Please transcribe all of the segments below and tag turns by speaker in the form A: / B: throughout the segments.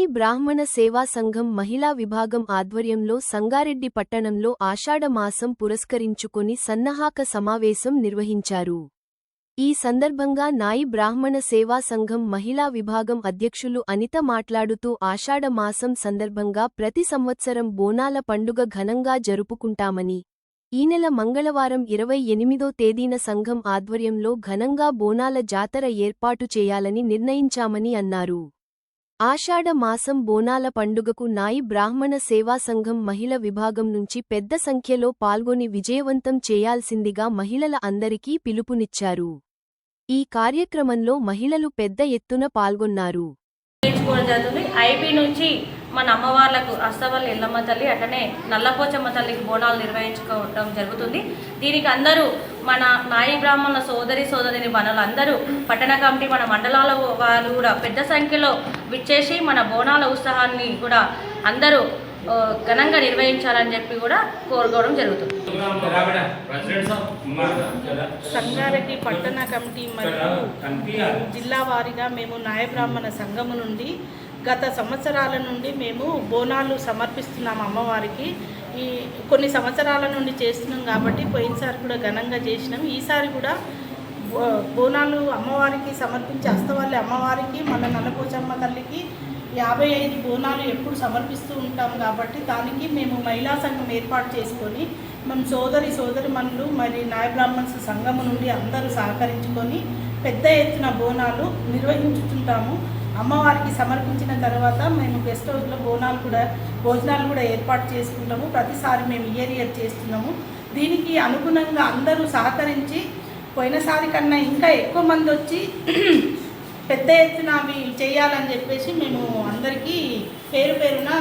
A: నాయి బ్రాహ్మణ సేవా సంఘం మహిళా విభాగం ఆధ్వర్యంలో సంగారెడ్డి పట్టణంలో ఆషాఢ మాసం పురస్కరించుకొని సన్నాహక సమావేశం నిర్వహించారు. ఈ సందర్భంగా నాయి బ్రాహ్మణ సేవా సంఘం మహిళా విభాగం అధ్యక్షులు అనిత మాట్లాడుతూ ఆషాఢ మాసం సందర్భంగా ప్రతి సంవత్సరం బోనాల పండుగ ఘనంగా జరుపుకుంటామని, ఈ నెల మంగళవారం 28వ తేదీన సంఘం ఆధ్వర్యంలో ఘనంగా బోనాల జాతర ఏర్పాటు చేయాలని నిర్ణయించామని అన్నారు. ఆషాఢ మాసం బోనాల పండుగకు నాయి బ్రాహ్మణ సేవా సంఘం మహిళ విభాగం నుంచి పెద్ద సంఖ్యలో పాల్గొని విజయవంతం చేయాల్సిందిగా మహిళల అందరికీ పిలుపునిచ్చారు. ఈ కార్యక్రమంలో మహిళలు పెద్ద ఎత్తున పాల్గొన్నారు.
B: ఐపీ నుంచి మన అమ్మవార్లకు అస్తవల్లి ఎల్లమ్మ తల్లి అటనే నల్లపోచమ్మ తల్లికి బోనాలు నిర్వహించుకోవడం జరుగుతుంది. దీనికి అందరూ మన నాయి బ్రాహ్మణ సోదరిని మనలందరూ పట్టణ కమిటీ మన మండలాల వారు కూడా పెద్ద సంఖ్యలో విచ్చేసి మన బోనాల ఉత్సాహాన్ని కూడా అందరూ ఘనంగా నిర్వహించాలని చెప్పి కూడా కోరుకోవడం జరుగుతుంది.
C: సంగారెడ్డి పట్టణ కమిటీ మరియు జిల్లా వారీగా మేము నాయ బ్రాహ్మణ సంఘము నుండి గత సంవత్సరాల నుండి మేము బోనాలు సమర్పిస్తున్నాము అమ్మవారికి. ఈ కొన్ని సంవత్సరాల నుండి చేస్తున్నాం కాబట్టి పోయినసారి కూడా ఘనంగా చేసినాం. ఈసారి కూడా బోనాలు అమ్మవారికి సమర్పించి అస్తవల్లి అమ్మవారికి మన నల్లపోచమ్మ తల్లికి 55 బోనాలు ఎప్పుడు సమర్పిస్తూ ఉంటాం కాబట్టి దానికి మేము మహిళా సంఘం ఏర్పాటు చేసుకొని మేము సోదరిమణులు మరి నాయ బ్రాహ్మణ సంఘము నుండి అందరూ సహకరించుకొని పెద్ద ఎత్తున బోనాలు నిర్వహించుతుంటాము. అమ్మవారికి సమర్పించిన తర్వాత మేము గెస్ట్ హౌస్లో భోజనాలు కూడా ఏర్పాటు చేసుకుంటాము. ప్రతిసారి మేము ఇయర్ చేస్తున్నాము. దీనికి అనుగుణంగా అందరూ సహకరించి పోయినసారి కన్నా ఇంకా ఎక్కువ మంది వచ్చి పెద్ద ఎత్తున అవి చేయాలని చెప్పేసి మేము అందరికీ పేరున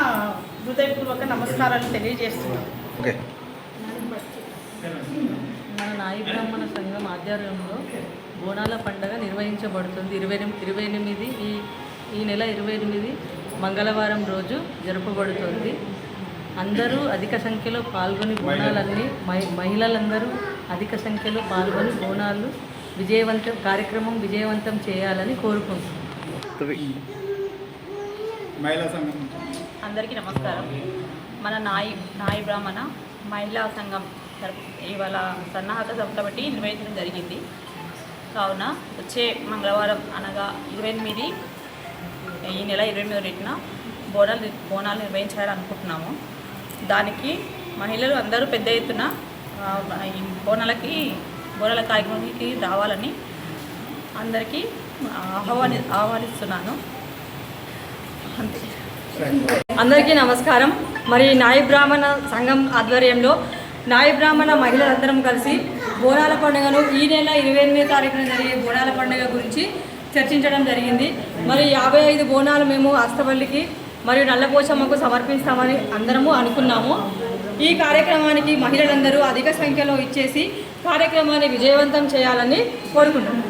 C: హృదయపూర్వక నమస్కారాలు తెలియజేస్తున్నాం.
B: మన నాయి బ్రాహ్మణ సంఘం ఆధ్వర్యంలో బోనాల పండుగ నిర్వహించబడుతుంది. 28 ఈ నెల 28 మంగళవారం రోజు జరపబడుతుంది. అందరూ అధిక సంఖ్యలో పాల్గొని బోనాలన్నీ మహిళలందరూ అధిక సంఖ్యలో పాల్గొని బోనాలు కార్యక్రమం విజయవంతం చేయాలని కోరుకుంటున్నాం.
D: అందరికీ నమస్కారం. మన నాయి బ్రాహ్మణ మహిళా సంఘం ఇవాళ సన్నాహక సభ బట్టి నిర్వహించడం జరిగింది. కావున వచ్చే మంగళవారం అనగా 28 ఈ నెల 28న బోనాలు నిర్వహించాలని అనుకుంటున్నాము. దానికి మహిళలు అందరూ పెద్ద ఎత్తున బోనాల కార్యక్రమానికి రావాలని అందరికీ ఆహ్వానిస్తున్నాను.
E: అందరికీ నమస్కారం. మరి నాయి బ్రాహ్మణ సంఘం ఆధ్వర్యంలో నాయి బ్రాహ్మణ మహిళలందరం కలిసి బోనాల పండుగను ఈ నెల 28వ తారీఖున జరిగే బోనాల పండుగ గురించి చర్చించడం జరిగింది. మరి 55 బోనాలు మేము అస్తవల్లికి మరియు నల్లపోచమ్మకు సమర్పిస్తామని అందరము అనుకున్నాము. ఈ కార్యక్రమానికి మహిళలందరూ అధిక సంఖ్యలో ఇచ్చేసి కార్యక్రమాన్ని విజయవంతం చేయాలని కోరుకుంటున్నాము.